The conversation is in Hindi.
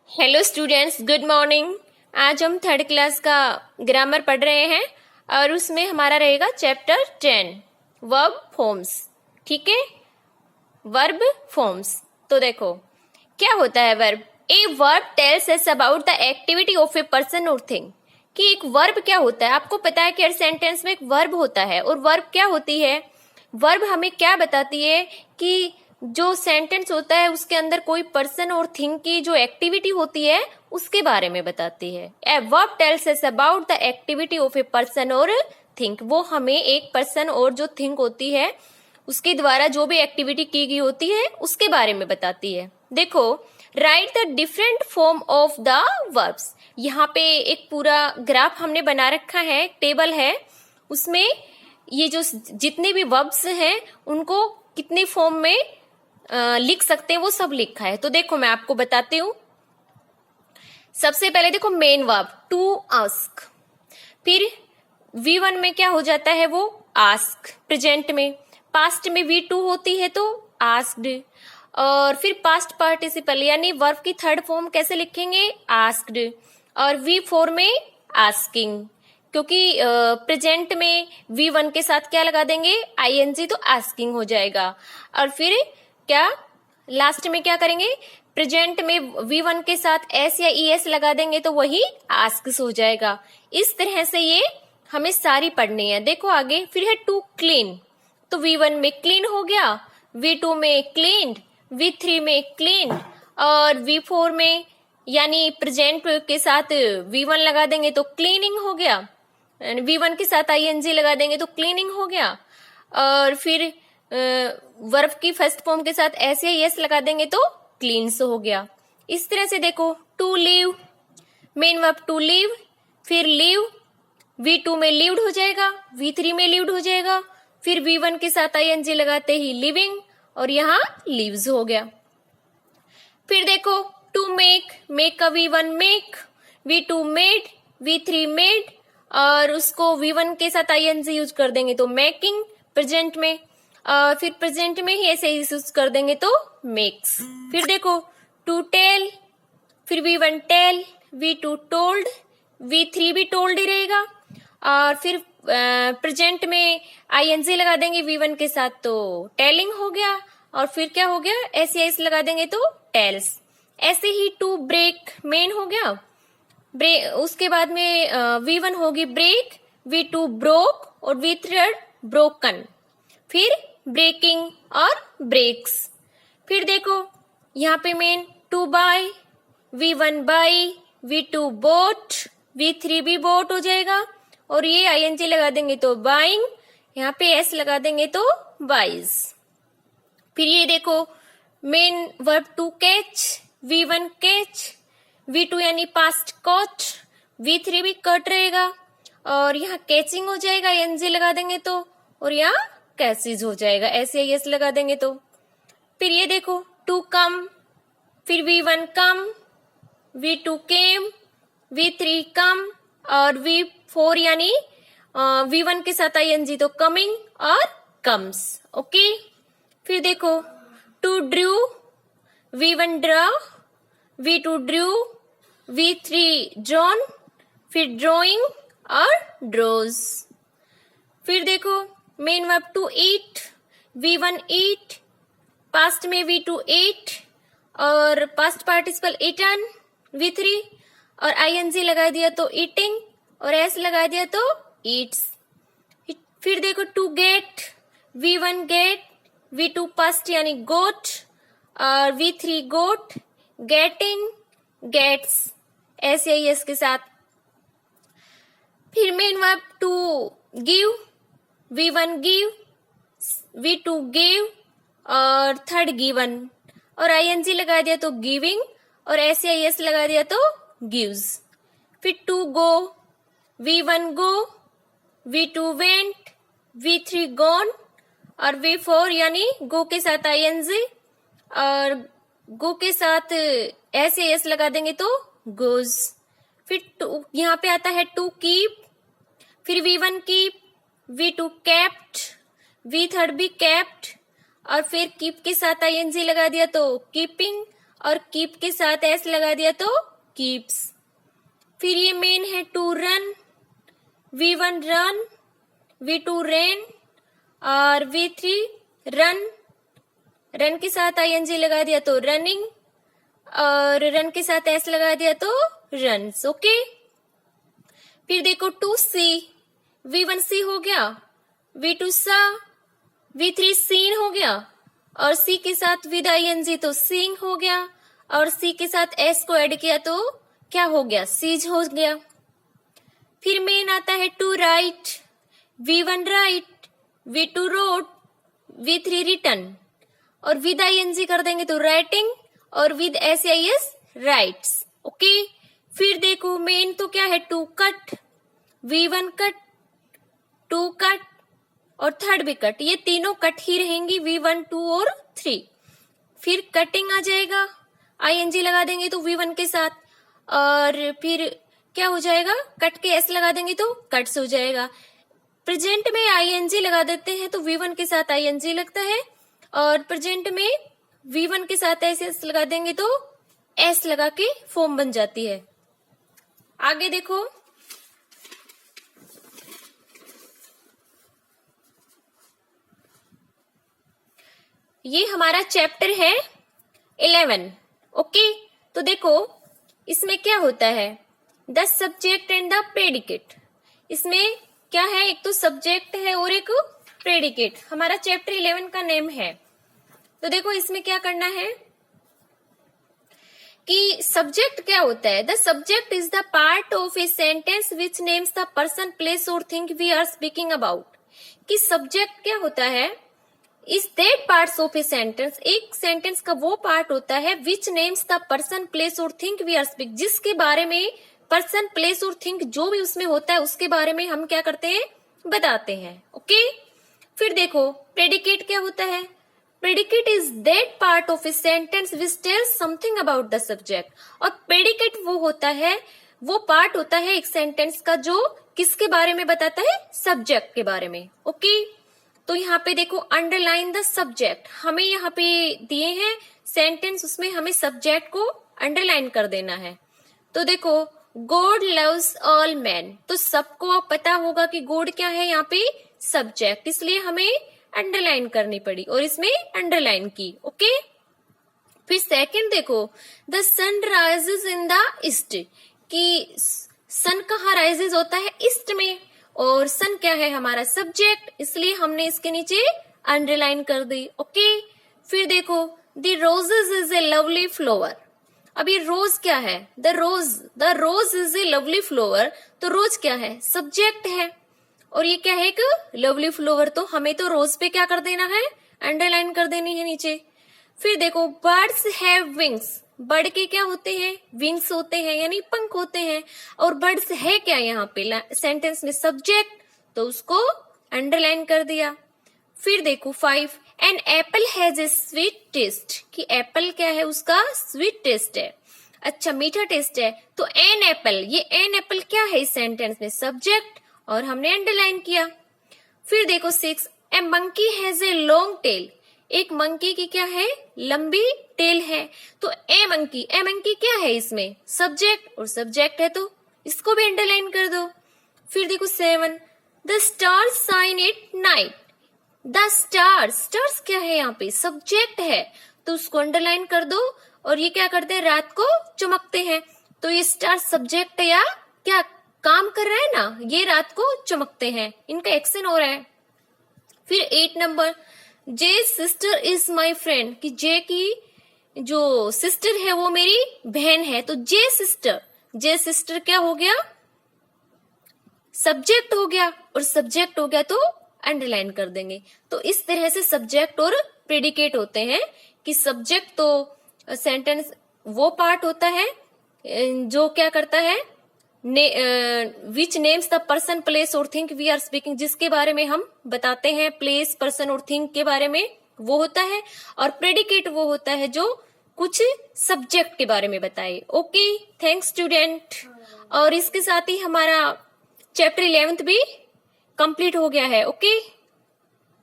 Hello students, good morning. आज हम थर्ड क्लास का ग्रामर पढ़ रहे हैं और उसमें हमारा रहेगा चैप्टर 10 वर्ब फॉर्म्स। ठीक है, वर्ब फॉर्म्स। तो देखो क्या होता है verb. A verb tells us about the activity of a person और थिंग। कि एक वर्ब क्या होता है, आपको पता है कि हर सेंटेंस में एक वर्ब होता है। और वर्ब क्या होती है, वर्ब हमें क्या बताती है कि जो सेंटेंस होता है उसके अंदर कोई पर्सन और थिंग की जो एक्टिविटी होती है उसके बारे में बताती है। A verb tells us about the activity of a person और थिंक। वो हमें एक पर्सन और जो थिंक होती है उसके द्वारा जो भी एक्टिविटी की गई होती है उसके बारे में बताती है। देखो, right the different form of the verbs. यहाँ पे एक पूरा ग्राफ हमने बना रखा है, टेबल है, उसमें ये जो जितने भी वर्ब्स हैं उनको कितने फॉर्म में लिख सकते हैं वो सब लिखा है। तो देखो मैं आपको बताती हूँ। सबसे पहले देखो मेन वर्ब टू आस्क, फिर V1 में क्या हो जाता है वो आस्क प्रेजेंट में, पास्ट में V2 होती है तो आस्क्ड, और फिर पास्ट पार्टिसिपल यानी वर्ब की थर्ड फॉर्म कैसे लिखेंगे आस्क्ड, और V4 में आस्किंग, क्योंकि प्रेजेंट में V1 के साथ क्या लगा देंगे ING तो आस्किंग हो जाएगा। और फिर क्या लास्ट में क्या करेंगे, प्रेजेंट में V1 के साथ S या ES लगा देंगे तो वही आस्क्स हो जाएगा। इस तरह से ये हमें सारी पढ़नी है। देखो आगे फिर है टू क्लीन, तो V1 में क्लीन हो गया, V2 में क्लीन्ड, V3 में क्लीन, और V4 में यानी प्रेजेंट के साथ V1 लगा देंगे तो क्लीनिंग हो गया, V1 के साथ ING लगा देंगे तो क्लीनिंग हो गया, और फिर वर्ब की फर्स्ट फॉर्म के साथ S या ES लगा देंगे तो क्लीन्स हो गया। इस तरह से देखो to leave, main verb to leave, फिर लीव V2 में लीव्ड हो जाएगा, V3 में लीव्ड हो जाएगा, फिर V1 के साथ ING लगाते ही लिविंग, और यहाँ लीव्स हो गया। फिर देखो टू मेक, मेक का V1 make, V2 made, V3 made, और उसको V1 के साथ ING यूज कर देंगे तो मेकिंग प्रेजेंट में, और फिर प्रेजेंट में ही ऐसे यूज कर देंगे तो मेक्स। फिर देखो टू टेल, फिर V1 tell, V2 told, V3 भी टोल्ड ही रहेगा, और फिर प्रेजेंट में ING लगा देंगे V1 के साथ तो टेलिंग हो गया, और फिर क्या हो गया SES लगा देंगे तो टेल्स। ऐसे ही टू ब्रेक मेन हो गया, उसके बाद में V1 होगी ब्रेक, V2 ब्रोक, और V3 ब्रोकन, फिर ब्रेकिंग और ब्रेक्स। फिर देखो यहाँ पे main to buy, V1 buy, V2 bought, V3 भी बोट हो जाएगा, और ये ING लगा देंगे तो बाइंग, यहाँ पे S लगा देंगे तो बाइज। फिर ये देखो main verb to catch, V1 catch, V2 यानी पास्ट कॉट, V3 भी कट रहेगा, और यहाँ कैचिंग हो जाएगा ING लगा देंगे तो, और यहाँ कैचेज हो जाएगा SES लगा देंगे तो। फिर ये देखो टू कम, फिर V1 कम, V2 केम, V3 कम, और V4 यानी V1 के साथ ING तो कमिंग और कम्स। ओके, फिर देखो to drew, V1 draw, V2 drew, V3 drawn, फिर ड्रॉइंग और ड्रोज। फिर देखो main verb to eat, V1 eat, past में V2 ईट, और पास्ट पार्टिसिपल ईटन, V3, और ING लगा दिया तो ईटिंग, और S लगा दिया तो ईट्स। फिर देखो to get, V1 gate, V2 past यानी गोट, और V3 got, getting, gets S या ES के साथ। फिर main verb to give, V1 give, V2 give, और थर्ड गिवन, और ING लगा दिया तो गिविंग, और S या ES लगा दिया तो गिव्स। फिर to go, V1 go, V2 went, V3 gone, और V4 यानी गो के साथ ING, और गो के साथ S या ES लगा देंगे तो गोज। फिर यहाँ पे आता है टू कीप, फिर V1 keep, V2 kept, V3 भी केप्ट, और फिर कीप के साथ ING लगा दिया तो कीपिंग, और कीप के साथ एस लगा दिया तो कीप्स। फिर ये मेन है to run, V1 run, V2 rain और V3 रन। रन के साथ ING लगा दिया तो रनिंग और रन के साथ एस लगा दिया तो रन्स। ओके। फिर देखो टू सी, V1 सी हो गया, V2 सा, V3 सीन हो गया और सी के साथ विद ING तो सीइंग हो गया और सी के साथ एस को ऐड किया तो क्या हो गया, सीज हो गया। फिर मेन आता है to write, V1 write, V2 wrote, V3 written और विद ING कर देंगे तो राइटिंग और विद SIS राइट्स। ओके। फिर देखो मेन तो क्या है to cut, V1 cut, to cut और थर्ड भी कट, ये तीनों कट ही रहेंगी V1 2 और 3। फिर कटिंग आ जाएगा, ING लगा देंगे तो V1 के साथ और फिर क्या हो जाएगा, कट के एस लगा देंगे तो कट्स हो जाएगा। प्रेजेंट में ING लगा देते हैं तो V1 के साथ ING लगता है और प्रेजेंट में V1 के साथ एस लगा देंगे तो एस लगा के फॉर्म बन जाती है। आगे देखो ये हमारा चैप्टर है 11। ओके। तो देखो इसमें क्या होता है, the subject and the predicate. इसमें क्या है, एक तो सब्जेक्ट है और एक प्रेडिकेट। हमारा चैप्टर 11 का नेम है। तो देखो इसमें क्या करना है कि सब्जेक्ट क्या होता है, the subject is the part of a sentence which names the person, place और thing we are speaking about. कि सब्जेक्ट क्या होता है, is that parts of a sentence, एक सेंटेंस का वो पार्ट होता है which names the person, place और थिंग वी आर स्पीक, जिसके बारे में पर्सन, प्लेस और थिंग जो भी उसमें होता है उसके बारे में हम क्या करते हैं, बताते हैं। ओके। फिर देखो प्रेडिकेट क्या होता है, predicate is that part of a sentence which tells something about the subject. और प्रेडिकेट वो होता है, वो पार्ट होता है एक सेंटेंस का जो किसके बारे में बताता है, सब्जेक्ट के बारे में। ओके। तो यहाँ पे देखो अंडरलाइन द सब्जेक्ट, हमें यहाँ पे दिए हैं सेंटेंस, उसमें हमें सब्जेक्ट को अंडरलाइन कर देना है। तो देखो गॉड लव्स ऑल मैन, तो सबको पता होगा कि गॉड क्या है यहाँ पे, सब्जेक्ट, इसलिए हमें अंडरलाइन करनी पड़ी और इसमें अंडरलाइन की। ओके। फिर सेकंड देखो the sun rises in the east, कि सन कहाँ राइजेस होता है, ईस्ट में, और सन क्या है हमारा सब्जेक्ट, इसलिए हमने इसके नीचे अंडरलाइन कर दी। ओके। फिर देखो the roses is a lovely flower, अब ये रोज क्या है, the rose is a lovely flower, तो रोज क्या है, सब्जेक्ट है और ये क्या है, एक लवली फ्लावर, तो हमें तो रोज पे क्या कर देना है, अंडरलाइन कर देनी है नीचे। फिर देखो बर्ड्स हैव विंग्स, बर्ड के क्या होते हैं, विंग्स होते हैं यानी पंख होते हैं, और बर्ड्स है क्या यहाँ पे सेंटेंस में, सब्जेक्ट, तो उसको अंडरलाइन कर दिया। फिर देखो 5 an apple has a sweet taste, कि एप्पल क्या है, उसका स्वीट टेस्ट है, अच्छा मीठा टेस्ट है, तो एन एप्पल, ये एन एप्पल क्या है इस सेंटेंस में, सब्जेक्ट, और हमने अंडरलाइन किया। फिर देखो 6 a monkey has a long tail, एक मंकी की क्या है, लंबी टेल है, तो ए मंकी क्या है इसमें, सब्जेक्ट, और सब्जेक्ट है तो इसको भी अंडरलाइन कर दो। फिर देखो 7 the stars shine at night, the stars क्या है यहाँ पे, सब्जेक्ट है, तो उसको अंडरलाइन कर दो, और ये क्या करते हैं, रात को चमकते हैं, तो ये स्टार सब्जेक्ट है या क्या काम कर रहा है ना, ये रात को चमकते हैं, इनका एक्शन हो रहा है। फिर 8 number J sister is my friend, कि जे की जो सिस्टर है वो मेरी बहन है, तो जे सिस्टर क्या हो गया, सब्जेक्ट हो गया, और सब्जेक्ट हो गया तो अंडरलाइन कर देंगे। तो इस तरह से सब्जेक्ट और प्रेडिकेट होते हैं, कि सब्जेक्ट तो सेंटेंस वो पार्ट होता है जो क्या करता है, which names the person, place और थिंग वी आर स्पीकिंग, जिसके बारे में हम बताते हैं, प्लेस, पर्सन और थिंग के बारे में वो होता है, और प्रेडिकेट वो होता है जो कुछ सब्जेक्ट के बारे में बताए। Okay, thanks student. और इसके साथ ही हमारा चैप्टर 11 भी कंप्लीट हो गया है। ओके।